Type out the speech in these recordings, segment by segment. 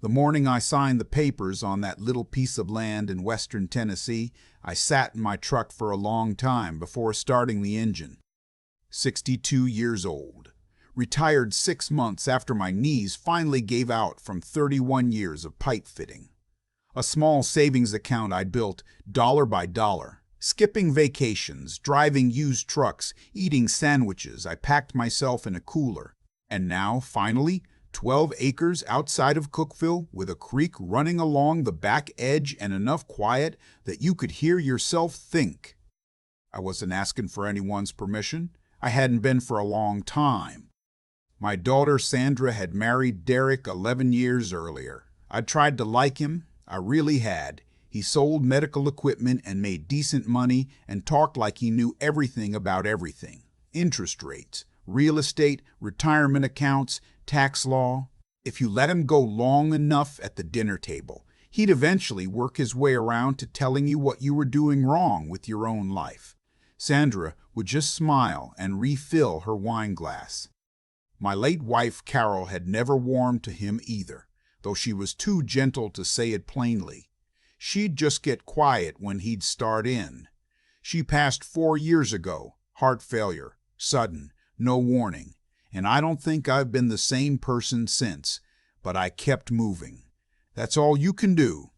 The morning I signed the papers on that little piece of land in western Tennessee, I sat in my truck for a long time before starting the engine. 62 years old. Retired 6 months after my knees finally gave out from 31 years of pipe fitting. A small savings account I'd built dollar by dollar. Skipping vacations, driving used trucks, eating sandwiches, I packed myself in a cooler. And now, finally, 12 acres outside of Cookeville with a creek running along the back edge and enough quiet that you could hear yourself think. I wasn't asking for anyone's permission. I hadn't been for a long time. My daughter Sandra had married Derek 11 years earlier. I'd tried to like him. I really had. He sold medical equipment and made decent money and talked like he knew everything about everything. Interest rates, real estate, retirement accounts, tax law. If you let him go long enough at the dinner table, he'd eventually work his way around to telling you what you were doing wrong with your own life. Sandra would just smile and refill her wine glass. My late wife Carol had never warmed to him either, though she was too gentle to say it plainly. She'd just get quiet when he'd start in. She passed 4 years ago, heart failure, sudden, no warning, and I don't think I've been the same person since, but I kept moving. That's all you can do.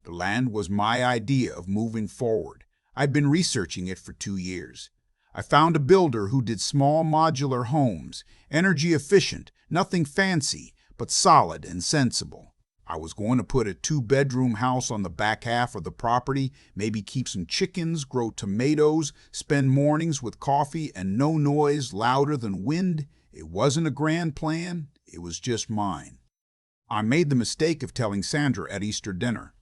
The land was my idea of moving forward. I'd been researching it for 2 years. I found a builder who did small modular homes, energy efficient, nothing fancy, but solid and sensible. I was going to put a 2-bedroom house on the back half of the property, maybe keep some chickens, grow tomatoes, spend mornings with coffee and no noise louder than wind. It wasn't a grand plan, it was just mine. I made the mistake of telling Sandra at Easter dinner.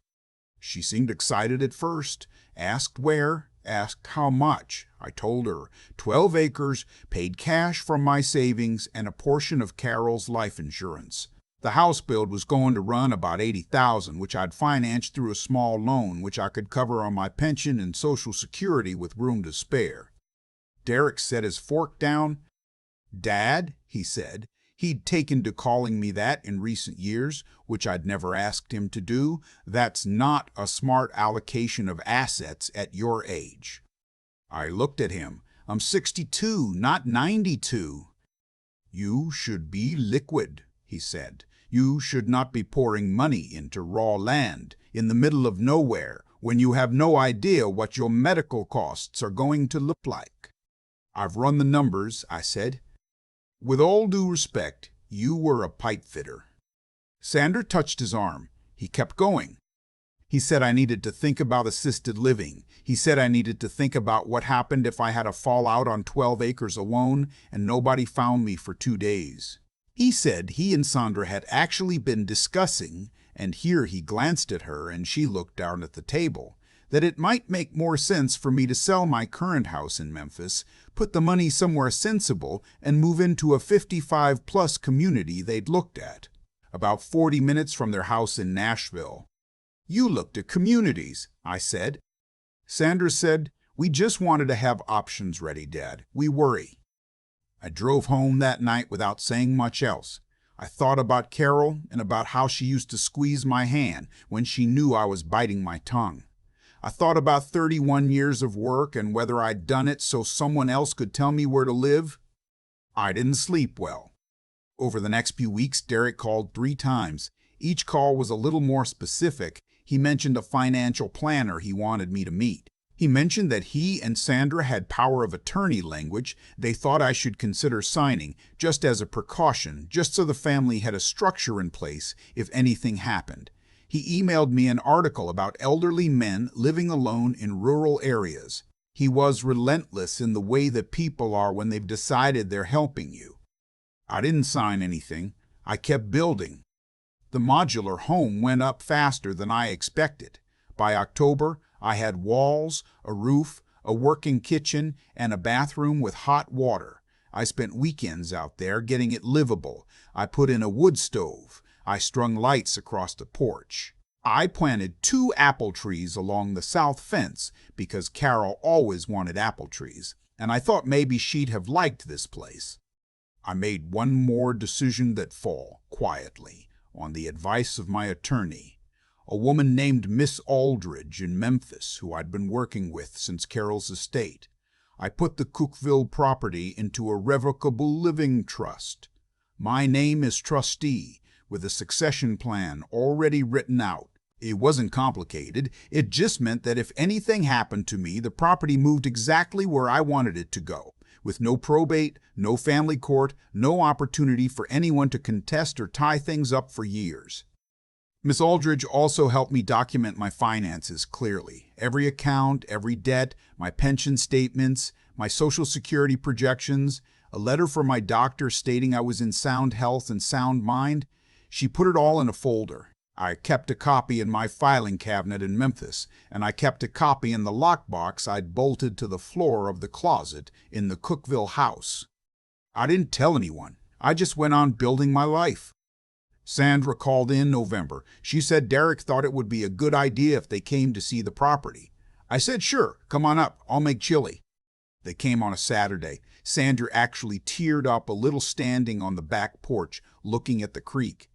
She seemed excited at first, asked where, asked how much. I told her 12 acres, paid cash from my savings, and a portion of Carol's life insurance. The house build was going to run about $80,000, which I'd financed through a small loan which I could cover on my pension and Social Security with room to spare. Derek set his fork down. "Dad," he said, he'd taken to calling me that in recent years, which I'd never asked him to do, "that's not a smart allocation of assets at your age." I looked at him. "I'm 62, not 92. "You should be liquid," he said. "You should not be pouring money into raw land in the middle of nowhere when you have no idea what your medical costs are going to look like." "I've run the numbers," I said. "With all due respect, you were a pipe fitter." Sandra touched his arm. He kept going. He said I needed to think about assisted living. He said I needed to think about what happened if I had a fallout on 12 acres alone and nobody found me for 2 days. He said he and Sandra had actually been discussing, and here he glanced at her and she looked down at the table, that it might make more sense for me to sell my current house in Memphis, put the money somewhere sensible, and move into a 55-plus community they'd looked at, about 40 minutes from their house in Nashville. "You looked at communities," I said. Sandra said, "We just wanted to have options ready, Dad. We worry." I drove home that night without saying much else. I thought about Carol and about how she used to squeeze my hand when she knew I was biting my tongue. I thought about 31 years of work and whether I'd done it so someone else could tell me where to live. I didn't sleep well. Over the next few weeks, Derek called 3 times. Each call was a little more specific. He mentioned a financial planner he wanted me to meet. He mentioned that he and Sandra had power of attorney language they thought I should consider signing, just as a precaution, just so the family had a structure in place if anything happened. He emailed me an article about elderly men living alone in rural areas. He was relentless in the way that people are when they've decided they're helping you. I didn't sign anything. I kept building. The modular home went up faster than I expected. By October, I had walls, a roof, a working kitchen, and a bathroom with hot water. I spent weekends out there getting it livable. I put in a wood stove. I strung lights across the porch. I planted 2 apple trees along the south fence because Carol always wanted apple trees, and I thought maybe she'd have liked this place. I made one more decision that fall, quietly. on the advice of my attorney, a woman named Miss Aldridge in Memphis, who I'd been working with since Carol's estate. I put the Cookville property into a revocable living trust. My name is trustee, with a succession plan already written out. It wasn't complicated. It just meant that if anything happened to me, the property moved exactly where I wanted it to go, with no probate, no family court, no opportunity for anyone to contest or tie things up for years. Miss Aldridge also helped me document my finances clearly. Every account, every debt, my pension statements, my Social Security projections, a letter from my doctor stating I was in sound health and sound mind. She put it all in a folder. I kept a copy in my filing cabinet in Memphis, and I kept a copy in the lockbox I'd bolted to the floor of the closet in the Cookville house. I didn't tell anyone. I just went on building my life. Sandra called in November. She said Derek thought it would be a good idea if they came to see the property. I said, sure, come on up. I'll make chili. They came on a Saturday. Sandra actually teared up a little standing on the back porch, looking at the creek.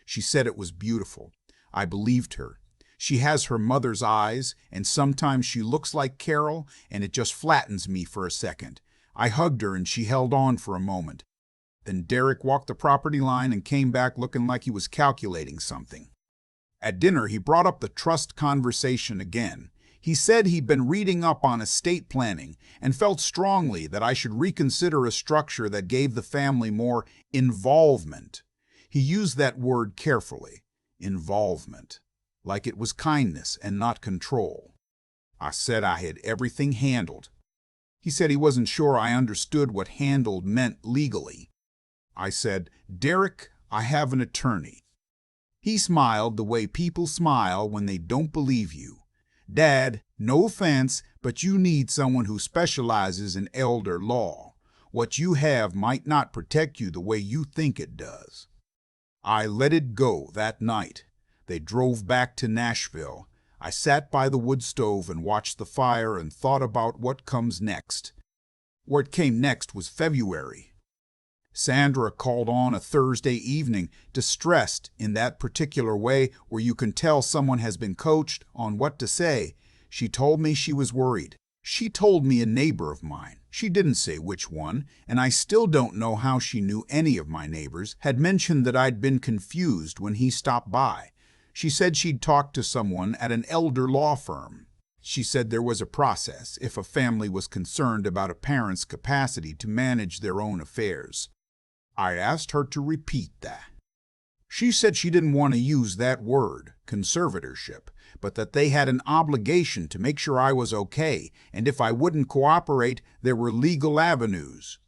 She said it was beautiful. I believed her. She has her mother's eyes, and sometimes she looks like Carol, and it just flattens me for a second. I hugged her, and she held on for a moment. Then Derek walked the property line and came back looking like he was calculating something. At dinner, he brought up the trust conversation again. He said he'd been reading up on estate planning and felt strongly that I should reconsider a structure that gave the family more involvement. He used that word carefully, involvement, like it was kindness and not control. I said I had everything handled. He said he wasn't sure I understood what handled meant legally. I said, Derek, I have an attorney. He smiled the way people smile when they don't believe you. Dad, no offense, but you need someone who specializes in elder law. What you have might not protect you the way you think it does. I let it go that night. They drove back to Nashville. I sat by the wood stove and watched the fire and thought about what comes next. What came next was February. Sandra called on a Thursday evening, distressed in that particular way where you can tell someone has been coached on what to say. She told me she was worried. She told me a neighbor of mine, she didn't say which one, and I still don't know how she knew any of my neighbors, had mentioned that I'd been confused when he stopped by. She said she'd talked to someone at an elder law firm. She said there was a process if a family was concerned about a parent's capacity to manage their own affairs. I asked her to repeat that. She said she didn't want to use that word, conservatorship, but that they had an obligation to make sure I was okay, and if I wouldn't cooperate, there were legal avenues.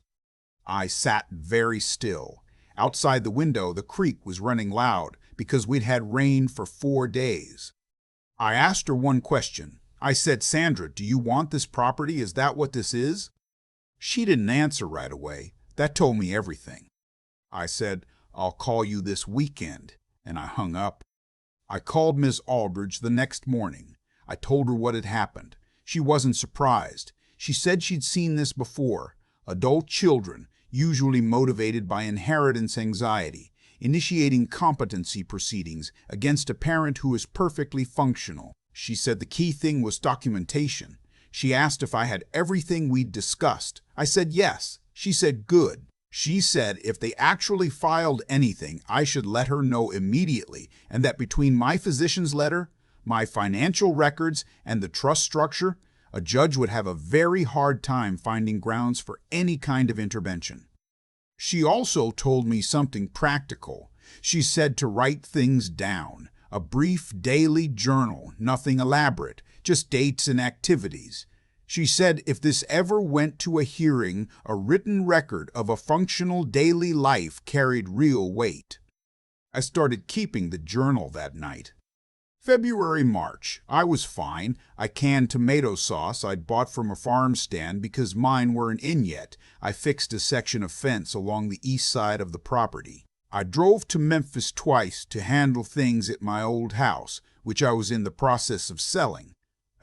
I sat very still. Outside the window, the creek was running loud because we'd had rain for 4 days. I asked her one question. I said, Sandra, do you want this property? Is that what this is? She didn't answer right away. That told me everything. I said, I'll call you this weekend, and I hung up. I called Miss Aldridge the next morning. I told her what had happened. She wasn't surprised. She said she'd seen this before. Adult children, usually motivated by inheritance anxiety, initiating competency proceedings against a parent who is perfectly functional. She said the key thing was documentation. She asked if I had everything we'd discussed. I said yes. She said good. She said if they actually filed anything, I should let her know immediately, and that between my physician's letter, my financial records, and the trust structure, a judge would have a very hard time finding grounds for any kind of intervention. She also told me something practical. She said to write things down, a brief daily journal, nothing elaborate, just dates and activities. She said if this ever went to a hearing, a written record of a functional daily life carried real weight. I started keeping the journal that night. February, March. I was fine. I canned tomato sauce I'd bought from a farm stand because mine weren't in yet. I fixed a section of fence along the east side of the property. I drove to Memphis twice to handle things at my old house, which I was in the process of selling.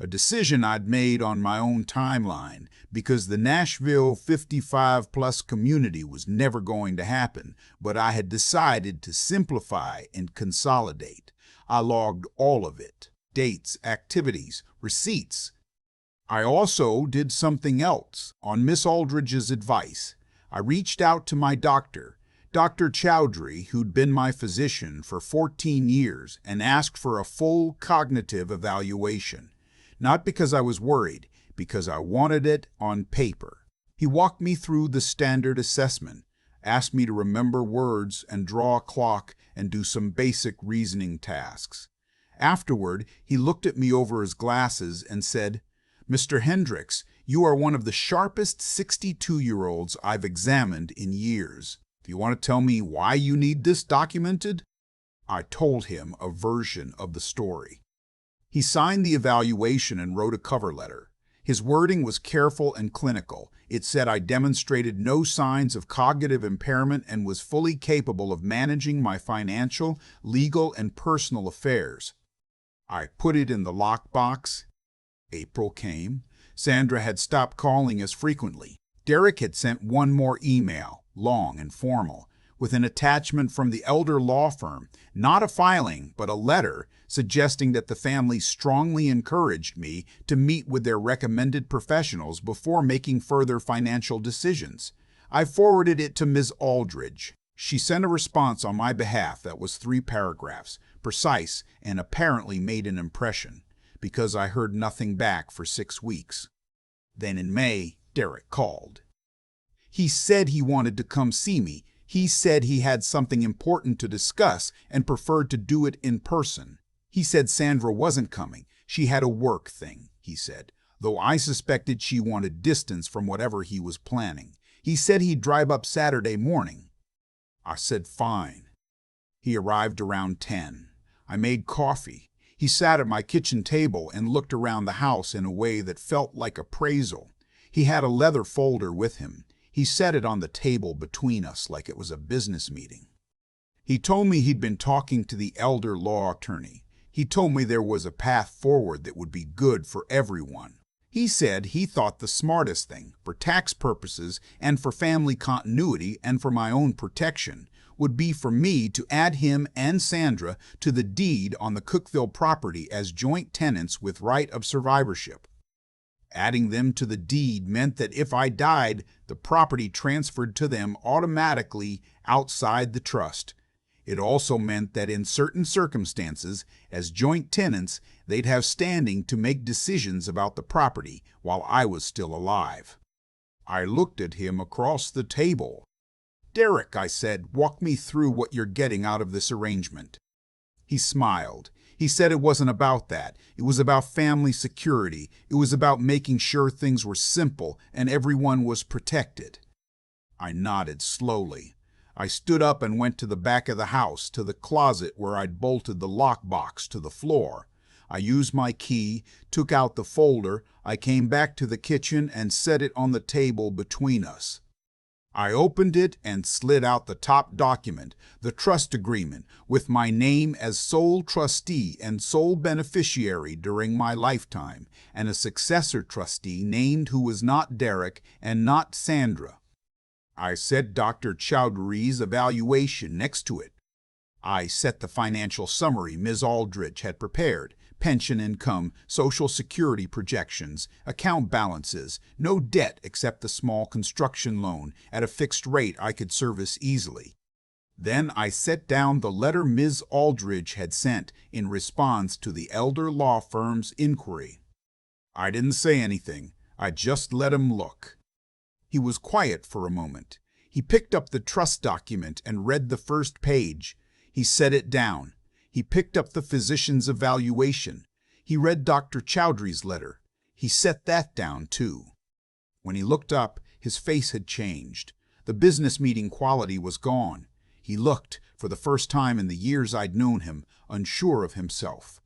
a decision I'd made on my own timeline because the Nashville 55-plus community was never going to happen, but I had decided to simplify and consolidate. I logged all of it: dates, activities, receipts. I also did something else. On Miss Aldridge's advice, I reached out to my doctor, Dr. Chowdhury, who'd been my physician for 14 years, and asked for a full cognitive evaluation. Not because I was worried, because I wanted it on paper. He walked me through the standard assessment, asked me to remember words and draw a clock and do some basic reasoning tasks. Afterward, he looked at me over his glasses and said, "Mr. Hendricks, you are one of the sharpest 62-year-olds I've examined in years. Do you want to tell me why you need this documented?" I told him a version of the story. He signed the evaluation and wrote a cover letter. His wording was careful and clinical. It said I demonstrated no signs of cognitive impairment and was fully capable of managing my financial, legal, and personal affairs. I put it in the lockbox. April came. Sandra had stopped calling as frequently. Derek had sent one more email, long and formal, with an attachment from the elder law firm, not a filing, but a letter suggesting that the family strongly encouraged me to meet with their recommended professionals before making further financial decisions. I forwarded it to Ms. Aldridge. She sent a response on my behalf that was 3 paragraphs, precise, and apparently made an impression, because I heard nothing back for 6 weeks. Then in May, Derek called. He said he wanted to come see me. He said he had something important to discuss and preferred to do it in person. He said Sandra wasn't coming. She had a work thing, he said, though I suspected she wanted distance from whatever he was planning. He said he'd drive up Saturday morning. I said fine. He arrived around 10. I made coffee. He sat at my kitchen table and looked around the house in a way that felt like appraisal. He had a leather folder with him. He set it on the table between us like it was a business meeting. He told me he'd been talking to the elder law attorney. He told me there was a path forward that would be good for everyone. He said he thought the smartest thing, for tax purposes and for family continuity and for my own protection, would be for me to add him and Sandra to the deed on the Cookville property as joint tenants with right of survivorship. Adding them to the deed meant that if I died, the property transferred to them automatically outside the trust. It also meant that in certain circumstances, as joint tenants, they'd have standing to make decisions about the property while I was still alive. I looked at him across the table. "Derek," I said, "walk me through what you're getting out of this arrangement." He smiled. He said it wasn't about that. It was about family security. It was about making sure things were simple and everyone was protected. I nodded slowly. I stood up and went to the back of the house, to the closet where I'd bolted the lockbox to the floor. I used my key, took out the folder. I came back to the kitchen and set it on the table between us. I opened it and slid out the top document, the trust agreement, with my name as sole trustee and sole beneficiary during my lifetime, and a successor trustee named who was not Derek and not Sandra. I set Dr. Chowdhury's evaluation next to it. I set the financial summary Ms. Aldridge had prepared: pension income, Social Security projections, account balances, no debt except the small construction loan at a fixed rate I could service easily. Then I set down the letter Ms. Aldridge had sent in response to the elder law firm's inquiry. I didn't say anything. I just let him look. He was quiet for a moment. He picked up the trust document and read the first page. He set it down. He picked up the physician's evaluation. He read Dr. Chowdhury's letter. He set that down, too. When he looked up, his face had changed. The business meeting quality was gone. He looked, for the first time in the years I'd known him, unsure of himself.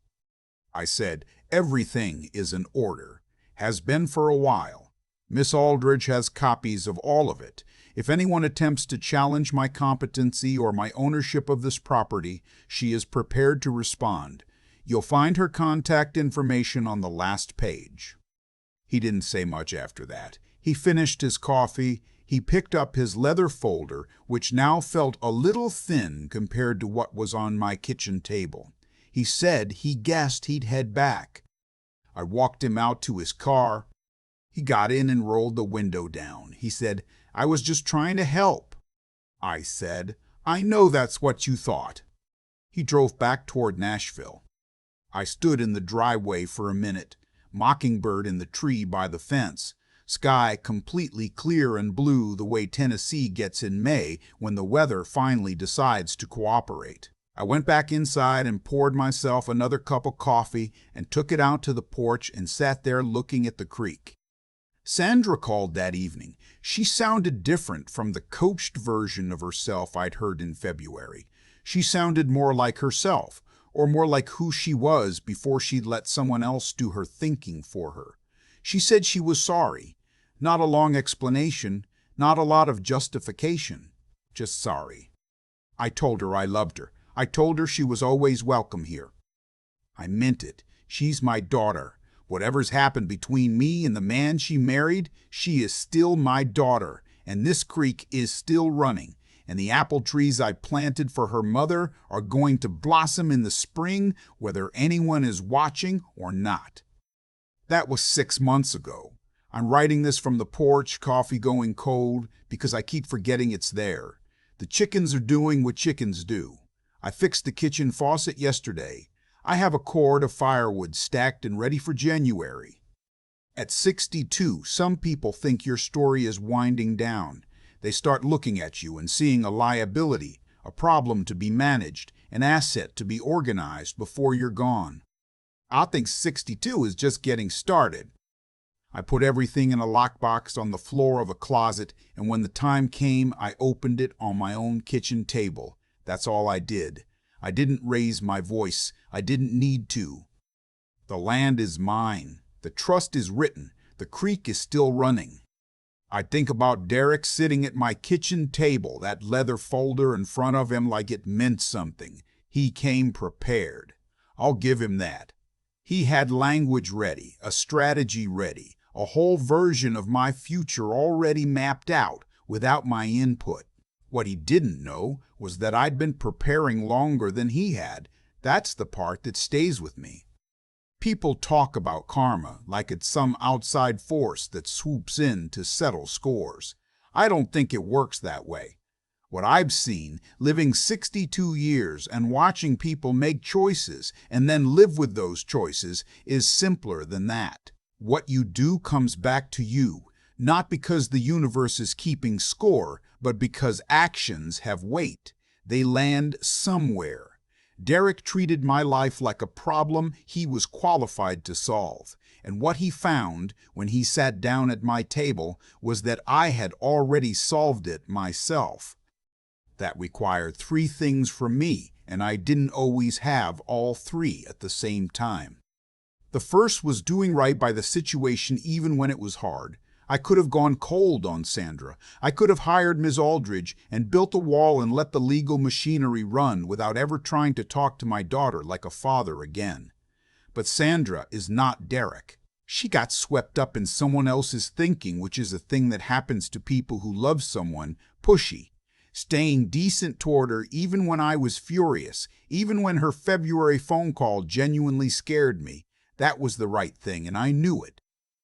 I said, "Everything is in order. Has been for a while. Miss Aldridge has copies of all of it. If anyone attempts to challenge my competency or my ownership of this property, she is prepared to respond. You'll find her contact information on the last page." He didn't say much after that. He finished his coffee. He picked up his leather folder, which now felt a little thin compared to what was on my kitchen table. He said he guessed he'd head back. I walked him out to his car. He got in and rolled the window down. He said, "I was just trying to help." I said, "I know that's what you thought." He drove back toward Nashville. I stood in the driveway for a minute, mockingbird in the tree by the fence, sky completely clear and blue the way Tennessee gets in May when the weather finally decides to cooperate. I went back inside and poured myself another cup of coffee and took it out to the porch and sat there looking at the creek. Sandra called that evening. She sounded different from the coached version of herself I'd heard in February. She sounded more like herself, or more like who she was before she'd let someone else do her thinking for her. She said she was sorry. Not a long explanation, not a lot of justification, just sorry. I told her I loved her. I told her she was always welcome here. I meant it. She's my daughter. Whatever's happened between me and the man she married, she is still my daughter, and this creek is still running, and the apple trees I planted for her mother are going to blossom in the spring, whether anyone is watching or not. That was 6 months ago. I'm writing this from the porch, coffee going cold, because I keep forgetting it's there. The chickens are doing what chickens do. I fixed the kitchen faucet yesterday. I have a cord of firewood stacked and ready for January. At 62, some people think your story is winding down. They start looking at you and seeing a liability, a problem to be managed, an asset to be organized before you're gone. I think 62 is just getting started. I put everything in a lockbox on the floor of a closet, and when the time came, I opened it on my own kitchen table. That's all I did. I didn't raise my voice. I didn't need to. The land is mine. The trust is written. The creek is still running. I think about Derek sitting at my kitchen table, that leather folder in front of him like it meant something. He came prepared. I'll give him that. He had language ready, a strategy ready, a whole version of my future already mapped out without my input. What he didn't know was that I'd been preparing longer than he had. That's the part that stays with me. People talk about karma like it's some outside force that swoops in to settle scores. I don't think it works that way. What I've seen, living 62 years and watching people make choices and then live with those choices, is simpler than that. What you do comes back to you, not because the universe is keeping score, but because actions have weight. They land somewhere. Derek treated my life like a problem he was qualified to solve, and what he found when he sat down at my table was that I had already solved it myself. That required 3 things from me, and I didn't always have all 3 at the same time. The first was doing right by the situation even when it was hard. I could have gone cold on Sandra. I could have hired Ms. Aldridge and built a wall and let the legal machinery run without ever trying to talk to my daughter like a father again. But Sandra is not Derek. She got swept up in someone else's thinking, which is a thing that happens to people who love someone, pushy. Staying decent toward her even when I was furious, even when her February phone call genuinely scared me. That was the right thing, and I knew it.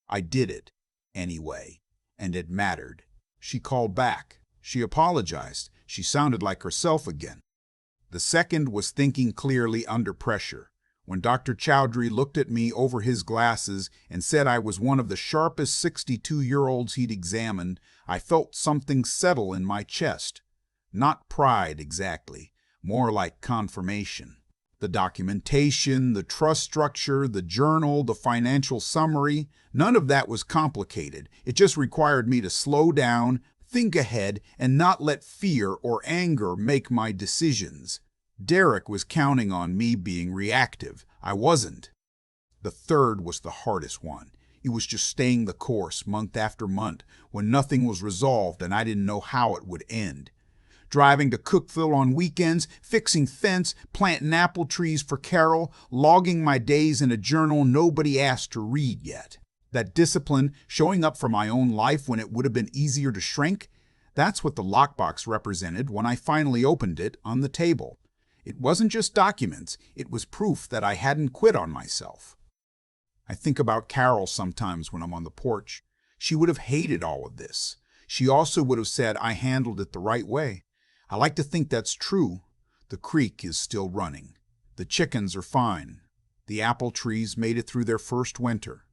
I did it. Anyway, and it mattered. She called back. She apologized. She sounded like herself again. The second was thinking clearly under pressure. When Dr. Chowdhury looked at me over his glasses and said I was one of the sharpest 62-year-olds he'd examined, I felt something settle in my chest. Not pride exactly, more like confirmation. The documentation, the trust structure, the journal, the financial summary, none of that was complicated. It just required me to slow down, think ahead, and not let fear or anger make my decisions. Derek was counting on me being reactive. I wasn't. The third was the hardest one. It was just staying the course month after month when nothing was resolved and I didn't know how it would end. Driving to Cookville on weekends, fixing fence, planting apple trees for Carol, logging my days in a journal nobody asked to read yet. That discipline, showing up for my own life when it would have been easier to shrink, that's what the lockbox represented when I finally opened it on the table. It wasn't just documents, it was proof that I hadn't quit on myself. I think about Carol sometimes when I'm on the porch. She would have hated all of this. She also would have said I handled it the right way. I like to think that's true. The creek is still running. The chickens are fine. The apple trees made it through their first winter.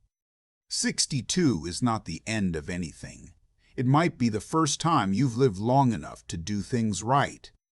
62 is not the end of anything. It might be the first time you've lived long enough to do things right.